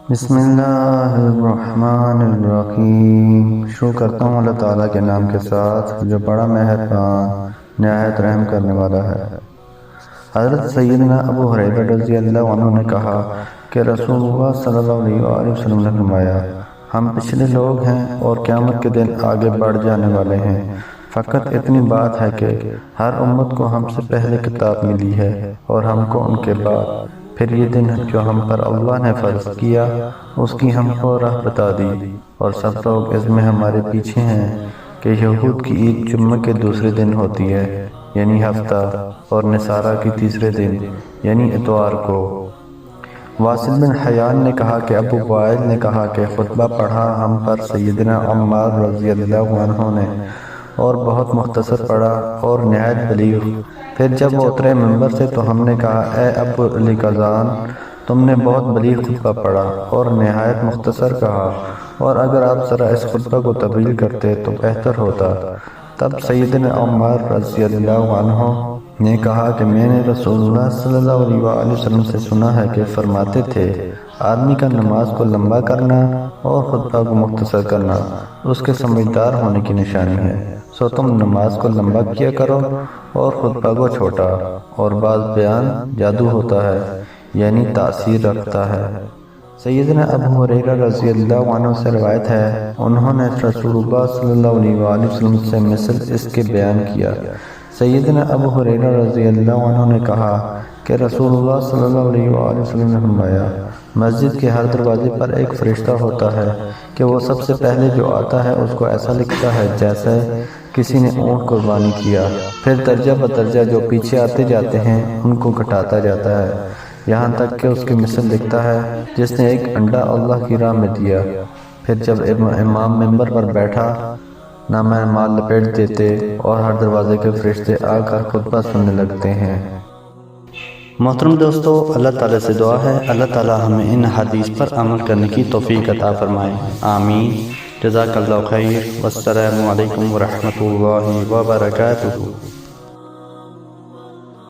بسم اللہ الرحمن الرحیم۔ شروع کرتا ہوں اللہ تعالیٰ کے نام کے ساتھ جو بڑا مہربان نہایت رحم کرنے والا ہے۔ حضرت سیدنا ابو ہریرہ رضی اللہ عنہ نے کہا کہ رسول اللہ صلی اللہ علیہ وآلہ وسلم نے فرمایا، ہم پچھلے لوگ ہیں اور قیامت کے دن آگے بڑھ جانے والے ہیں، فقط اتنی بات ہے کہ ہر امت کو ہم سے پہلے کتاب ملی ہے اور ہم کو ان کے بعد، پھر یہ دن جو ہم پر اللہ نے فرض کیا اس کی ہم کو راہ بتا دی، اور سب لوگ اس میں ہمارے پیچھے ہیں کہ یہود کی عید جمعہ کے دوسرے دن ہوتی ہے یعنی ہفتہ، اور نصارہ کی تیسرے دن یعنی اتوار کو۔ واصل بن حیان نے کہا کہ ابو وائل نے کہا کہ خطبہ پڑھا ہم پر سیدنا عمار رضی اللہ عنہ نے، اور بہت مختصر پڑھا اور نہایت بلیغ۔ پھر جب وہ اترے منبر سے تو ہم نے کہا، اے ابو علی قزان، تم نے بہت بلیغ خطبہ پڑھا اور نہایت مختصر کہا، اور اگر آپ ذرا اس خطبہ کو طویل کرتے تو بہتر ہوتا۔ تب سیدنا عمار رضی اللہ عنہ نے کہا کہ میں نے رسول اللہ صلی اللہ علیہ وآلہ وسلم سے سنا ہے کہ فرماتے تھے، آدمی کا نماز کو لمبا کرنا اور خطبہ کو مختصر کرنا اس کے سمجھدار ہونے کی نشانی ہے، سو تم نماز کو لمبا کیا کرو اور خطبہ کو چھوٹا۔ اور بعض بیان جادو ہوتا ہے یعنی تاثیر رکھتا ہے۔ سیدنا ابو ہریرہ رضی اللہ عنہ سے روایت ہے، انہوں نے رسول اللہ صلی اللہ علیہ وآلہ وسلم سے مثل اس کے بیان کیا۔ سیدنا ابو ہریرہ رضی اللہ عنہ نے کہا کہ رسول اللہ صلی اللہ علیہ وآلہ وسلم نے فرمایا، مسجد کے ہر دروازے پر ایک فرشتہ ہوتا ہے کہ وہ سب سے پہلے جو آتا ہے اس کو ایسا لکھتا ہے جیسے کسی نے اونٹ قربانی کیا، پھر درجہ بدرجہ جو پیچھے آتے جاتے ہیں ان کو گھٹاتا جاتا ہے، یہاں تک کہ اس کی مثل لکھتا ہے جس نے ایک انڈا اللہ کی راہ میں دیا۔ پھر جب امام منبر پر بیٹھا نامہ اعمال لپیٹ دیتے اور ہر دروازے کے فرشتے آ کر خطبہ سننے لگتے ہیں۔ محترم دوستو، اللہ تعالیٰ سے دعا ہے اللہ تعالیٰ ہمیں ان حدیث پر عمل کرنے کی توفیق عطا فرمائے، آمین۔ جزاک اللہ خیر، والسلام علیکم ورحمۃ اللہ وبرکاتہ۔